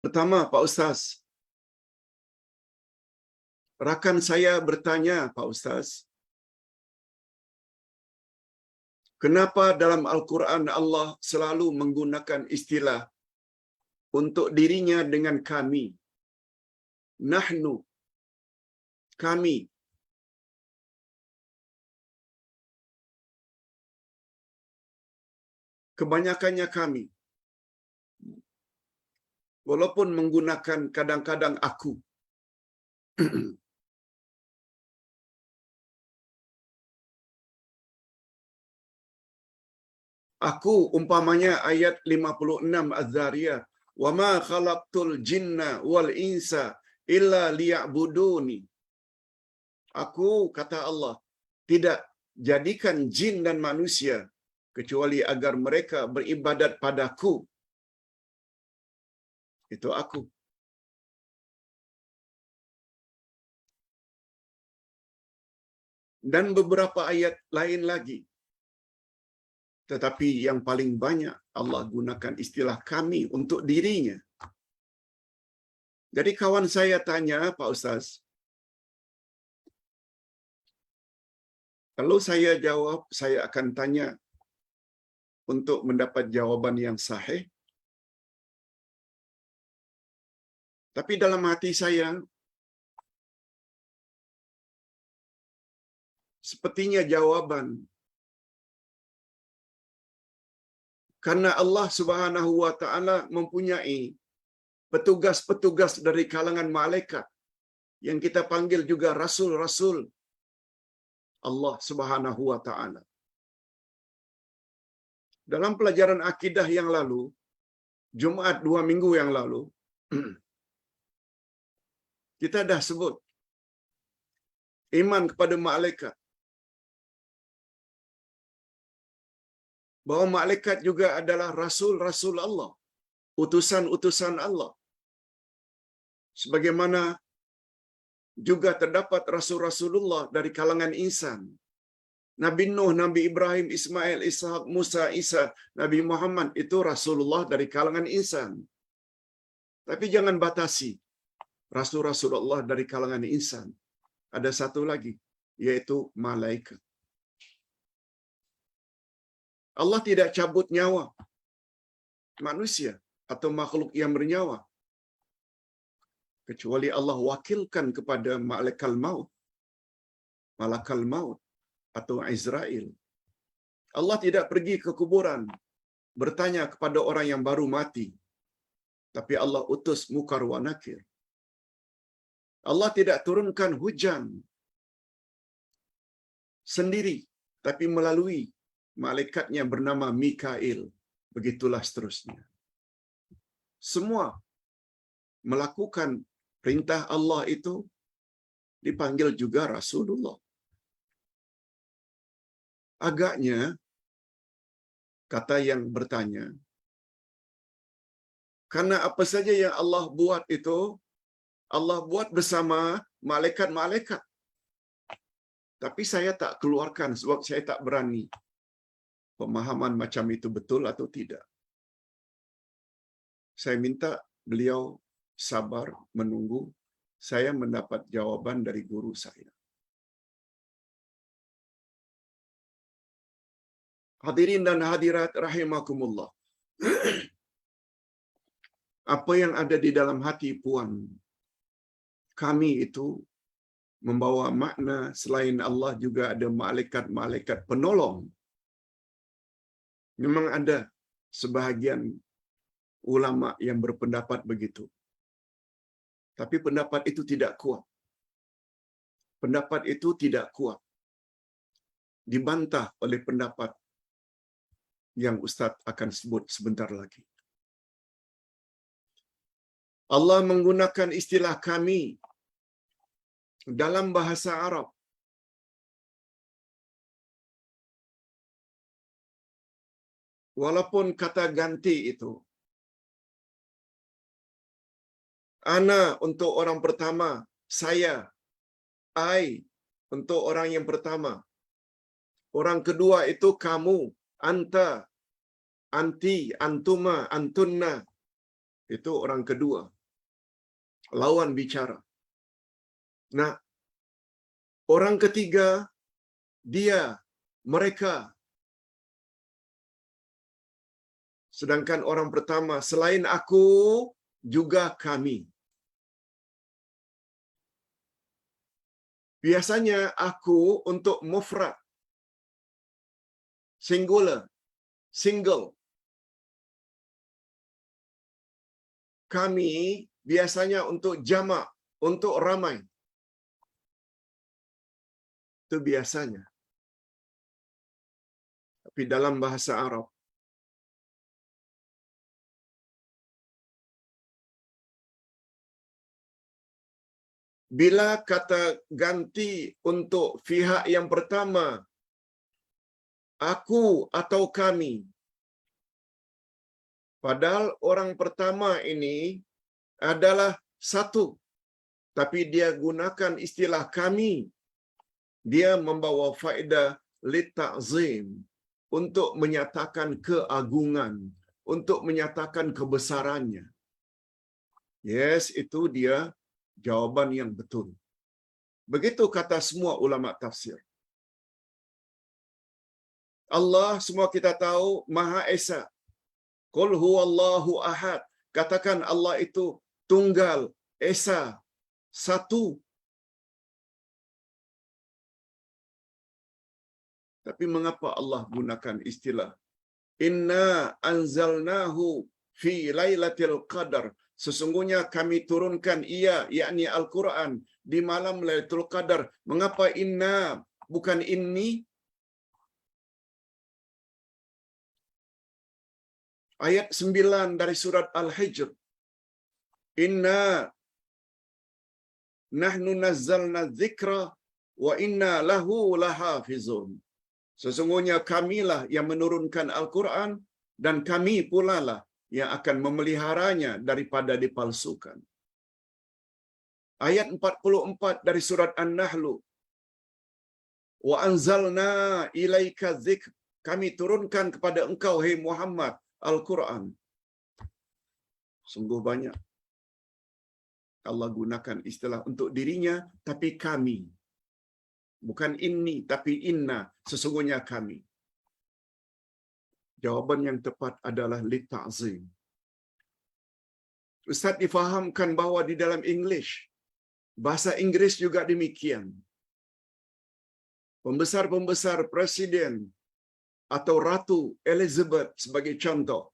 Pertama, Pak Ustaz, rakan saya bertanya, Pak Ustaz, kenapa dalam Al-Quran Allah selalu menggunakan istilah untuk dirinya dengan kami, nahnu, kami. Kebanyakannya kami. Walaupun menggunakan kadang-kadang aku. Aku umpamanya ayat 56 Az-Zariyat. Wa ma khalaqtul jinna wal insa illa liya'buduni. Aku, kata Allah, tidak jadikan jin dan manusia kecuali agar mereka beribadat padaku. Itu aku. Dan beberapa ayat lain lagi. Tetapi yang paling banyak Allah gunakan istilah kami untuk dirinya. Jadi kawan saya tanya, Pak Ustaz, kalau saya jawab, saya akan tanya untuk mendapat jawaban yang sahih. Tapi dalam hati saya, sepertinya jawaban. Karena Allah Subhanahu wa Ta'ala mempunyai petugas-petugas dari kalangan malaikat yang kita panggil juga rasul-rasul Allah Subhanahu wa Ta'ala. Dalam pelajaran akidah yang lalu, Jumat 2 minggu yang lalu, kita dah sebut iman kepada malaikat. Bahawa malaikat juga adalah rasul-rasul Allah, utusan-utusan Allah. Sebagaimana juga terdapat rasul-rasulullah dari kalangan insan. Nabi Nuh, Nabi Ibrahim, Ismail, Ishak, Musa, Isa, Nabi Muhammad itu Rasulullah dari kalangan insan. Tapi jangan batasi Rasul-Rasulullah dari kalangan insan. Ada satu lagi, yaitu malaikat. Allah tidak cabut nyawa manusia atau makhluk yang bernyawa, kecuali Allah wakilkan kepada malakal maut atau Israel. Allah tidak pergi ke kuburan bertanya kepada orang yang baru mati, tapi Allah utus Munkar wa Nakir. Allah tidak turunkan hujan sendiri, tapi melalui malaikatnya bernama Mikail. Begitulah seterusnya. Semua melakukan perintah Allah itu dipanggil juga Rasulullah. Agaknya, kata yang bertanya, karena apa saja yang Allah buat itu, Allah buat bersama malaikat-malaikat. Tapi saya tak keluarkan sebab saya tak berani pemahaman macam itu betul atau tidak. Saya minta beliau sabar menunggu saya mendapat jawaban dari guru saya. Hadirin dan hadirat rahimakumullah. Apa yang ada di dalam hati Puan, kami itu membawa makna selain Allah juga ada malaikat-malaikat penolong. Memang ada sebahagian ulama yang berpendapat begitu. Tapi pendapat itu tidak kuat. Pendapat itu tidak kuat. Dibantah oleh pendapat yang Ustaz akan sebut sebentar lagi. Allah menggunakan istilah kami dalam bahasa Arab. Walaupun kata ganti itu, ana untuk orang pertama, saya, I untuk orang yang pertama. Orang kedua itu kamu, anta, anti, antuma, antunna. Itu orang kedua, lawan bicara. Nah, orang ketiga, dia, mereka. Sedangkan orang pertama, selain aku, juga kami. Biasanya aku untuk mufrad, singular, single. Kami biasanya untuk jamak, untuk ramai. Itu biasanya. Tapi dalam bahasa Arab, bila kata ganti untuk pihak yang pertama, aku atau kami, padahal orang pertama ini adalah satu, tapi dia gunakan istilah kami, dia membawa faedah litazim, untuk menyatakan keagungan, untuk menyatakan kebesarannya. Yes, itu dia jawaban yang betul. Begitu kata semua ulama tafsir. Allah, semua kita tahu, Maha Esa. Qul huwallahu ahad. Katakan Allah itu tunggal, esa, satu. Tapi mengapa Allah gunakan istilah inna anzalnahu fi lailatul qadar? Sesungguhnya kami turunkan ia, yakni Al-Quran, di malam Lailatul Qadar. Mengapa inna bukan inni? Ayat 9 dari surat Al-Hijr. Inna nahnu nazzalna dzikra wa inna lahu lahafizun. Sesungguhnya kamilah yang menurunkan Al-Quran dan kami pula lah yang akan memeliharanya daripada dipalsukan. Ayat 44 dari surat An-Nahlu. Wa anzalna ilaika dzikr. Kami turunkan kepada engkau, hai Muhammad, Al-Quran. Sungguh banyak Allah gunakan istilah untuk dirinya, tapi kami. Bukan inni, tapi inna. Sesungguhnya kami. Jawaban yang tepat adalah lita'zim. Ustaz difahamkan bahawa di dalam English, bahasa Inggeris juga demikian. Pembesar-pembesar presiden atau Ratu Elizabeth sebagai contoh,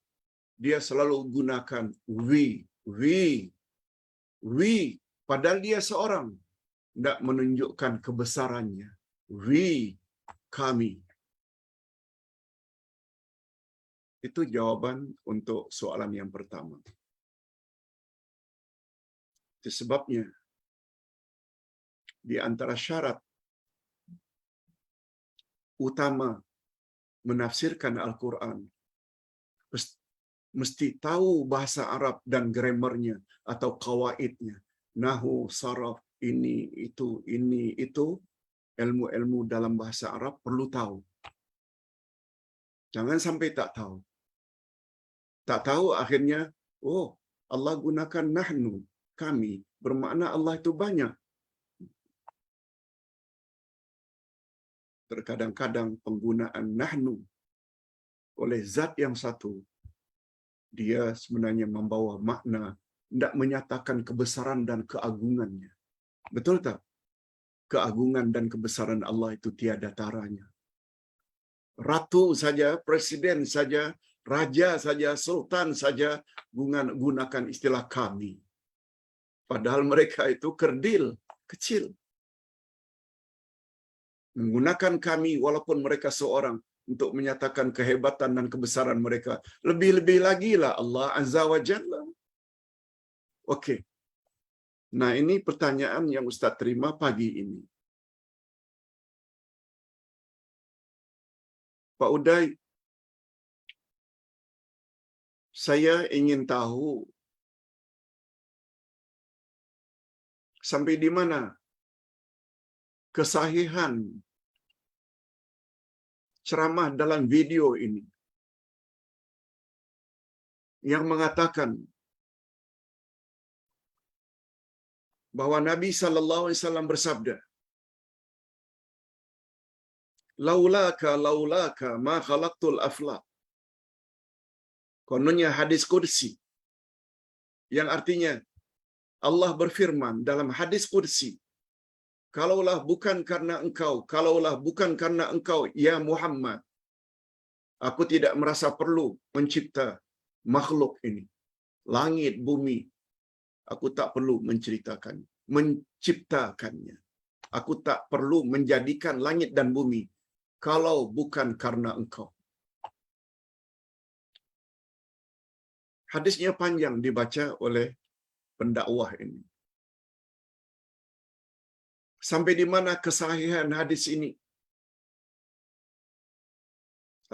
dia selalu gunakan we, padahal dia seorang, tidak menunjukkan kebesarannya. We, kami. Itu jawaban untuk soalan yang pertama. Itu sebabnya di antara syarat utama menafsirkan Al-Quran, mesti tahu bahasa Arab dan gramernya atau qawaidnya. Nahu, saraf, ini, itu. Ilmu-ilmu dalam bahasa Arab perlu tahu. Jangan sampai tak tahu. Tak tahu akhirnya, oh, Allah gunakan nahnu, kami. Bermakna Allah itu banyak. Terkadang-kadang penggunaan nahnu oleh zat yang satu, dia sebenarnya membawa makna, tidak menyatakan kebesaran dan keagungannya. Betul tak? Keagungan dan kebesaran Allah itu tiada taranya. Ratu saja, presiden saja, raja saja, sultan saja gunakan istilah kami. Padahal mereka itu kerdil, kecil. Menggunakan kami walaupun mereka seorang untuk menyatakan kehebatan dan kebesaran mereka. Lebih-lebih lagi lah Allah Azza wa Jalla. Okey. Nah, ini pertanyaan yang Ustaz terima pagi ini. Pak Uday, saya ingin tahu sampai di mana kesahihan ceramah dalam video ini yang mengatakan bahwa Nabi sallallahu alaihi wasallam bersabda, laulaka ma khalaqtul aflaq. Kononnya hadis qudsi yang artinya Allah berfirman dalam hadis qudsi, kalaulah bukan karena engkau ya Muhammad, aku tidak merasa perlu mencipta makhluk ini, langit bumi, aku tak perlu menciptakannya. Aku tak perlu menjadikan langit dan bumi kalau bukan karena engkau. Hadisnya panjang dibaca oleh pendakwah ini. Sampai di mana kesahihan hadis ini?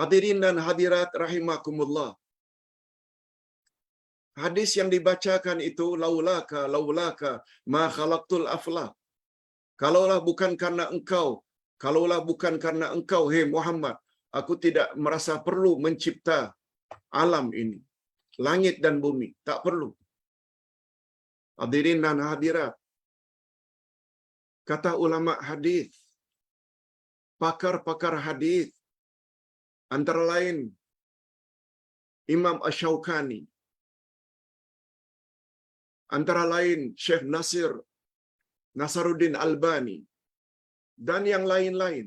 Hadirin dan hadirat rahimakumullah. Hadis yang dibacakan itu laulaka ma khalaqtul aflaq. Kalaulah bukan karena engkau hei Muhammad, aku tidak merasa perlu mencipta alam ini, langit dan bumi, tak perlu. Hadirin dan hadirat, kata ulama hadis, pakar-pakar hadis, antara lain Imam Asy-Syaukani, antara lain Syekh Nasaruddin Albani, dan yang lain-lain,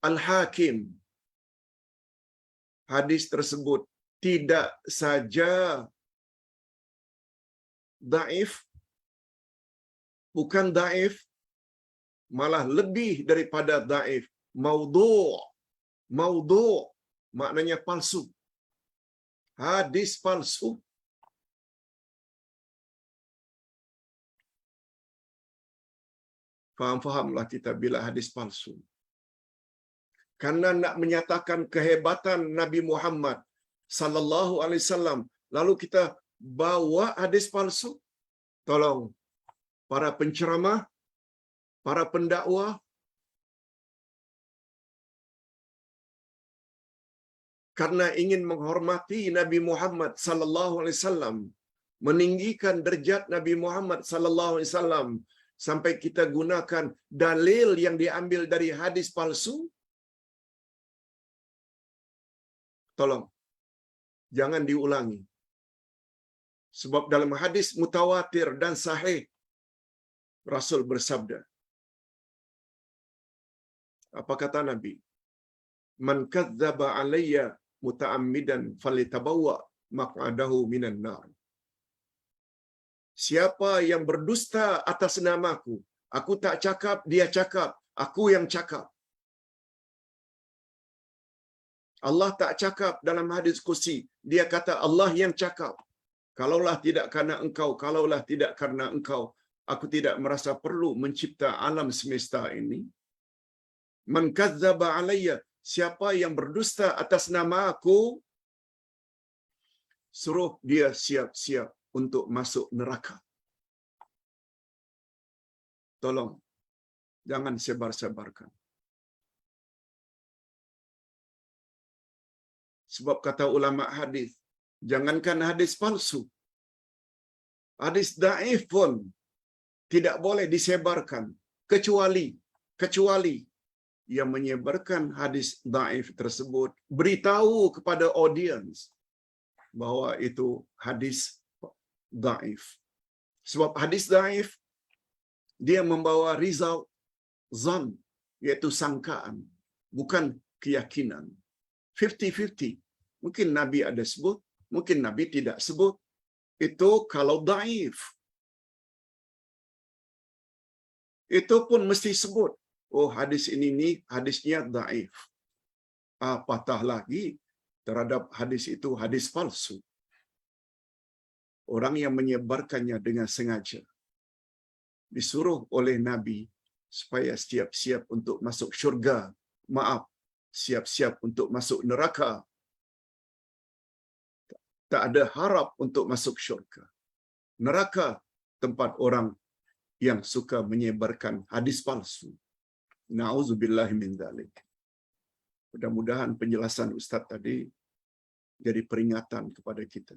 Al-Hakim. Hadis tersebut tidak saja dhaif, bukan dhaif, malah lebih daripada dhaif, maudhu' maknanya palsu. Hadis palsu. Faham-fahamlah kita bila hadis palsu. Karena nak menyatakan kehebatan Nabi Muhammad sallallahu alaihi wasallam, lalu kita bawa hadis palsu. Tolong para penceramah, para pendakwah, karena ingin menghormati Nabi Muhammad sallallahu alaihi wasallam, meninggikan derajat Nabi Muhammad sallallahu alaihi wasallam, sampai kita gunakan dalil yang diambil dari hadis palsu. Tolong jangan diulangi. Sebab dalam hadis mutawatir dan sahih, Rasul bersabda, apa kata Nabi? Man kadzdzaba alayya muta'ammidan falyatabawwa maq'adahu minan nar. Siapa yang berdusta atas namaku, aku tak cakap, dia cakap, aku yang cakap. Allah tak cakap dalam hadis qudsi, dia kata Allah yang cakap. Kalaulah tidak karena engkau, aku tidak merasa perlu mencipta alam semesta ini. Man kadzdzaba alayya, siapa yang berdusta atas nama aku, suruh dia siap-siap untuk masuk neraka. Tolong jangan sebar-sebarkan. Sebab kata ulama hadis, jangankan hadis palsu, hadis dhaif pun tidak boleh disebarkan, kecuali yang menyebarkan hadis dhaif tersebut beritahu kepada audiens bahwa itu hadis dhaif. Sebab hadis dhaif dia membawa result zan, iaitu sangkaan, bukan keyakinan. 50-50. Mungkin Nabi ada sebut, mungkin Nabi tidak sebut. Itu kalau dhaif. Itu pun mesti sebut, oh hadis ini hadisnya dhaif. Apatah lagi terhadap hadis itu hadis palsu. Orang yang menyebarkannya dengan sengaja disuruh oleh Nabi supaya siap-siap untuk masuk syurga. Siap-siap untuk masuk neraka. Tak ada harap untuk masuk syurga. Neraka tempat orang yang suka menyebarkan hadis palsu. Na'udzubillahi min dzalik. Mudah-mudahan penjelasan Ustaz tadi jadi peringatan kepada kita.